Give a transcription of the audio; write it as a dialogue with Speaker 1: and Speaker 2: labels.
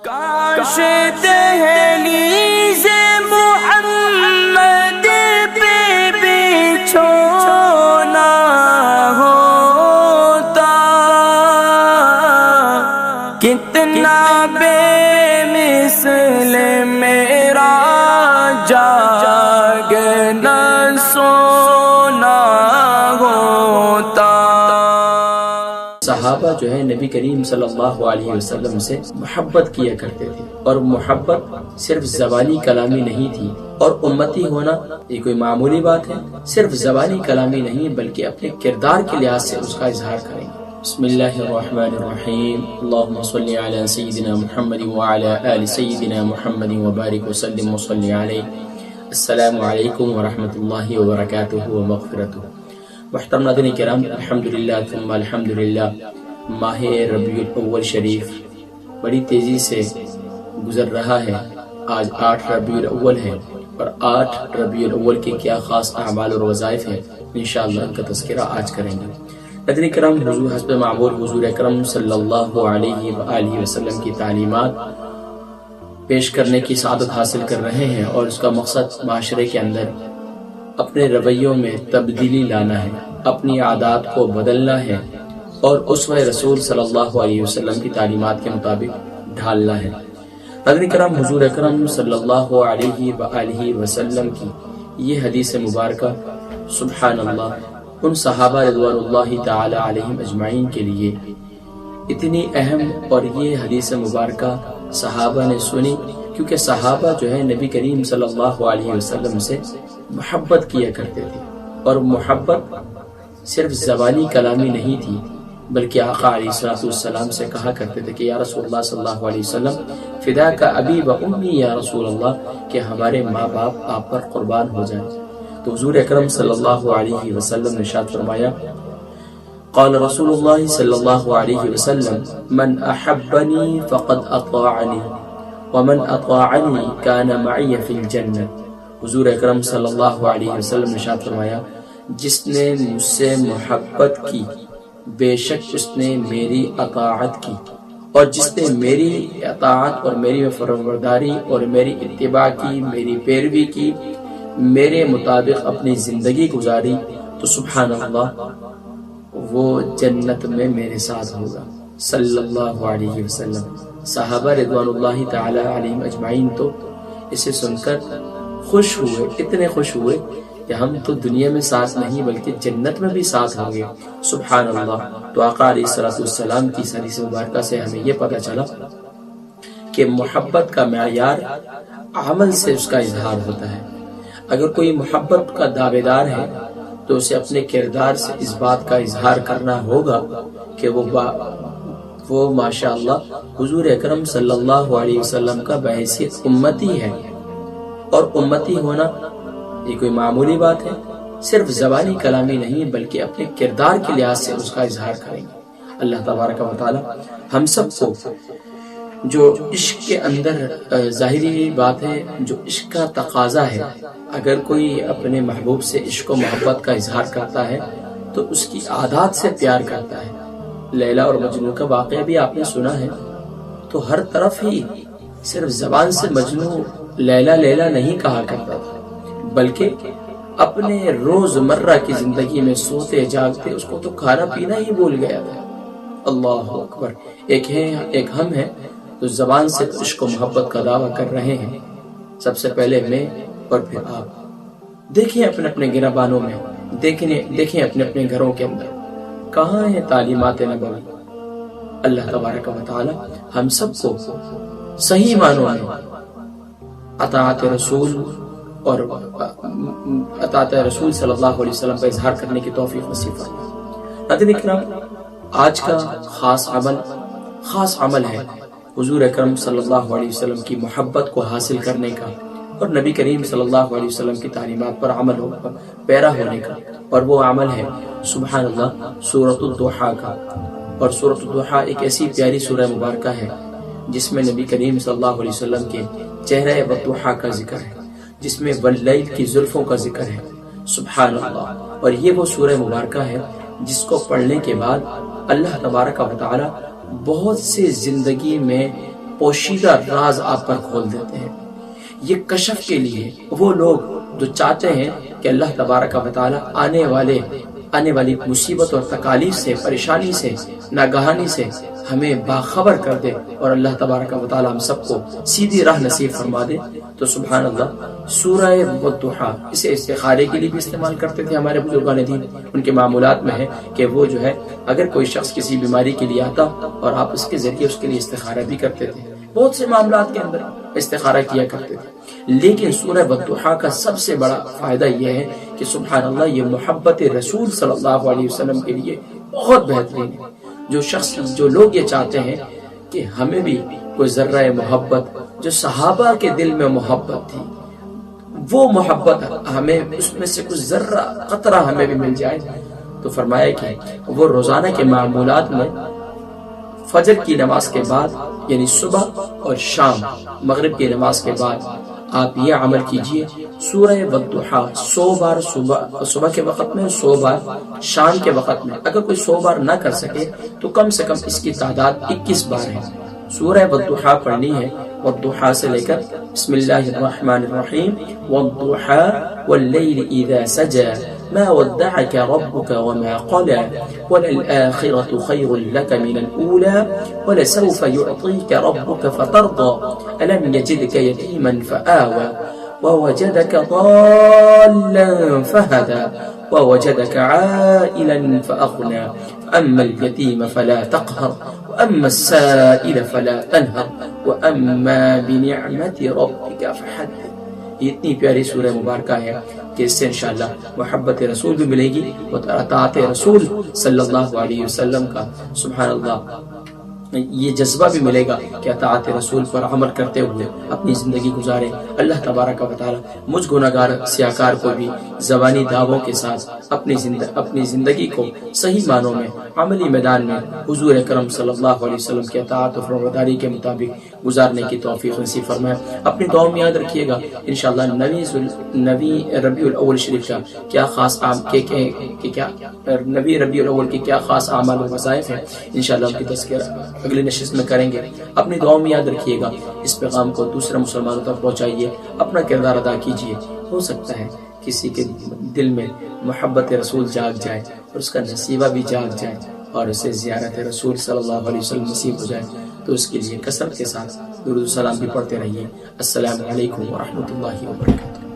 Speaker 1: کاش دہلیز محمد پہ بچھونا ہوتا، کتنا بے مثل میرا جاگنا سونا ہوتا۔
Speaker 2: صحابہ جو ہے نبی کریم صلی اللہ علیہ وسلم سے محبت کیا کرتے تھے، اور محبت صرف زبانی کلامی نہیں تھی، اور امتی ہونا یہ کوئی معمولی بات ہے، صرف زبانی کلامی نہیں بلکہ اپنے کردار کے لحاظ سے اس کا اظہار کریں گے۔ بسم اللہ الرحمن الرحیم، اللہم صلی علی سیدنا محمد وعلی آل سیدنا محمد وبارک وسلم وصلی علیہ۔ السلام علیکم ورحمۃ اللہ وبرکاتہ ومغفرتہ۔ محترم ناظرین کرام، الحمدللہ ثم الحمدللہ، ماہ ربیع الاول شریف بڑی تیزی سے گزر رہا ہے۔ آج 8 ربیع الاول ہے، اور 8 ربیع الاول کے کیا خاص اعمال اور وظائف ہیں انشاءاللہ ان کا تذکرہ آج کریں گے۔ ناظرین کرام، حضور حسب معمول حضور اکرم صلی اللہ علیہ وآلہ وسلم کی تعلیمات پیش کرنے کی سعادت حاصل کر رہے ہیں، اور اس کا مقصد معاشرے کے اندر اپنے رویوں میں تبدیلی لانا ہے، اپنی عادات کو بدلنا ہے، اور اسوہ رسول صلی اللہ علیہ وسلم کی تعلیمات کے مطابق ڈھالنا ہے۔ ناظرین کرام، حضور اکرم صلی اللہ علیہ وآلہ وسلم کی یہ حدیث مبارکہ سبحان اللہ ان صحابہ رضوان اللہ تعالی علیہم اجمعین کے لیے اتنی اہم، اور یہ حدیث مبارکہ صحابہ نے سنی کیونکہ صحابہ جو ہے نبی کریم صلی اللہ علیہ وسلم سے محبت کیا کرتے تھے، اور محبت صرف زبانی کلامی نہیں تھی بلکہ آقا علیہ السلام سے کہا کرتے تھے کہ یا رسول اللہ صلی اللہ علیہ وسلم فداک ابی و امی یا رسول اللہ، کہ ہمارے ماں باپ آپ پر قربان ہو جائیں۔ تو حضور اکرم صلی اللہ علیہ وسلم نے ارشاد فرمایا، قال رسول اللہ صلی اللہ علیہ وسلم من احبنی فقد اطاعنی ومن اطاعنی کان معی فی الجنہ۔ حضور اکرم صلی اللہ علیہ وسلم نے ارشاد فرمایا، جس نے مجھ سے محبت کی بے شک اس نے میری اطاعت کی، اور جس نے میری اطاعت اور میری فرمانبرداری اور میری اتباع کی، میری پیروی کی، میرے مطابق اپنی زندگی گزاری، تو سبحان اللہ وہ جنت میں میرے ساتھ ہوگا صلی اللہ علیہ وسلم۔ صحابہ رضوان اللہ تعالی علیہم اجمعین تو اسے سن کر خوش ہوئے، اتنے خوش ہوئے کہ ہم تو دنیا میں ساتھ نہیں بلکہ جنت میں بھی ساتھ ہوں گے، سبحان اللہ۔ تو آقا علیہ السلام کی حدیث مبارکہ سے ہمیں یہ پتہ چلا کہ محبت کا معیار عمل سے اس کا اظہار ہوتا ہے۔ اگر کوئی محبت کا دعوے دار ہے تو اسے اپنے کردار سے اس بات کا اظہار کرنا ہوگا کہ وہ ماشاءاللہ حضور اکرم صلی اللہ علیہ وسلم کا بحیثیت امتی ہے، اور امتی ہونا یہ کوئی معمولی بات ہے، صرف زبانی کلامی نہیں بلکہ اپنے کردار کے لحاظ سے اس کا اظہار کریں گے۔ اللہ تبارک و تعالی ہم سب کو جو عشق کے اندر ظاہری بات ہے، جو عشق کا تقاضا ہے، اگر کوئی اپنے محبوب سے عشق و محبت کا اظہار کرتا ہے تو اس کی عادات سے پیار کرتا ہے۔ لیلا اور مجنون کا واقعہ بھی آپ نے سنا ہے، تو ہر طرف ہی صرف زبان سے مجنون لیلا لیلا نہیں کہا کرتا تھا، بلکہ اپنے روزمرہ کی زندگی میں سوتے جاگتے اس کو تو کھانا پینا ہی بھول گیا تھا۔ اللہ اکبر۔ ایک ہم ہیں تو زبان سے عشق و محبت کا دعویٰ کر رہے ہیں، سب سے پہلے میں اور پھر آپ۔ دیکھیں اپنے اپنے گربانوں میں، دیکھیں اپنے اپنے گھروں کے اندر کہاں ہیں تعلیمات نبوی۔ اللہ تبارک و تعالی ہم سب کو صحیح معنوں میں اطاعت رسول اور اطاعت رسول صلی اللہ علیہ وسلم کا اظہار کرنے کی توفیق نصیب فرمائے۔ ناظرین اکرام، آج کا خاص عمل ہے حضور اکرم صلی اللہ علیہ وسلم کی محبت کو حاصل کرنے کا، اور نبی کریم صلی اللہ علیہ وسلم کی تعلیمات پر عمل پیرا ہونے کا، اور وہ عمل ہے سبحان اللہ سورۃ الضحیٰ کا۔ اور سورۃ الضحیٰ ایک ایسی پیاری سورہ مبارکہ ہے جس میں نبی کریم صلی اللہ علیہ وسلم کے چہرہ والضحیٰ کا ذکر ہے، جس میں واللیل کی زلفوں کا ذکر ہے، سبحان اللہ۔ اور یہ وہ سورہ مبارکہ ہے جس کو پڑھنے کے بعد اللہ تبارک و تعالی بہت سے زندگی میں پوشیدہ راز آپ پر کھول دیتے ہیں۔ یہ کشف کے لیے وہ لوگ جو چاہتے ہیں کہ اللہ تبارک و تعالی آنے والی مصیبت اور تکالیف سے، پریشانی سے، ناگہانی سے ہمیں باخبر کر دے اور اللہ تبارک و تعالی ہم سب کو سیدھی راہ نصیب فرما دے، تو سبحان اللہ سورہ والضحیٰ اسے استخارے کے لیے بھی استعمال کرتے تھے ہمارے بزرگان دین۔ ان کے معمولات میں ہے کہ وہ جو ہے اگر کوئی شخص کسی بیماری کے لیے آتا اور آپ اس کے ذریعے اس کے لیے استخارہ بھی کرتے تھے، بہت سے معاملات کے اندر استخارہ کیا کرتے تھے۔ لیکن سورہ والضحیٰ کا سب سے بڑا فائدہ یہ ہے کہ سبحان اللہ یہ محبت رسول صلی اللہ علیہ وسلم کے لیے بہت بہترین ہے۔ جو لوگ یہ چاہتے ہیں کہ ہمیں بھی کوئی ذرہ محبت جو صحابہ کے دل میں محبت تھی، وہ محبت ہمیں اس میں سے کچھ ذرہ قطرہ ہمیں بھی مل جائے، تو فرمایا کہ وہ روزانہ کے معمولات میں فجر کی نماز کے بعد یعنی صبح اور شام، مغرب کی نماز کے بعد آپ یہ عمل کیجئے، سورہ والضحیٰ 100 بار صبح کے وقت میں، 100 بار شام کے وقت میں۔ اگر کوئی 100 بار نہ کر سکے تو کم سے کم اس کی تعداد 21 بار ہے۔ سورہ والضحیٰ پڑھنی ہے، والضحیٰ سے لے کر بسم اللہ الرحمن الرحیم، والضحیٰ واللیل اذا سجى ما ودعك ربك وما قلى وللآخرة خير لك من الأولى ولسوف يعطيك ربك فترضى ألم يجدك يتيما فآوى ووجدك ضالا فهدى ووجدك عائلا فأغنى فأما اليتيم فلا تقهر وأما السائل فلا تنهر وأما بنعمة ربك فحدث۔ یہ اتنی پیاری سورہ مبارکہ ہے کہ اس سے انشاءاللہ محبت رسول بھی ملے گی اور اطاعت رسول صلی اللہ علیہ وسلم کا سبحان اللہ یہ جذبہ بھی ملے گا کہ اطاعت رسول پر عمل کرتے ہوئے اپنی زندگی گزارے۔ اللہ تبارک و تعالی مجھ گناہگار سیاکار کو بھی زبانی دعووں کے ساتھ اپنی زندگی کو صحیح معنوں میں عملی میدان میں حضور اکرم صلی اللہ علیہ وسلم کی اطاعت و فرمانبرداری کے مطابق گزارنے کی توفیق نصیب فرمائے۔ اپنی دعاؤں میں یاد رکھیے گا انشاءاللہ نبی ربیع الاول شریف کا کیا خاص نبی ربیع الاول کے کیا خاص اعمال و وظائف ہیں، انشاءاللہ ان کی تذکرہ اگلی نشست میں کریں گے۔ اپنی دعاؤں میں یاد رکھیے گا، اس پیغام کو دوسرے مسلمانوں تک پہنچائیے، اپنا کردار ادا کیجیے۔ ہو سکتا ہے کسی کے دل میں محبت رسول جاگ جائے اور اس کا نصیبہ بھی جاگ جائے اور اسے زیارت رسول صلی اللہ علیہ وسلم نصیب ہو جائے، تو اس کے لیے کثرت کے ساتھ درود و سلام بھی پڑھتے رہیے۔ السلام علیکم ورحمۃ اللہ وبرکاتہ۔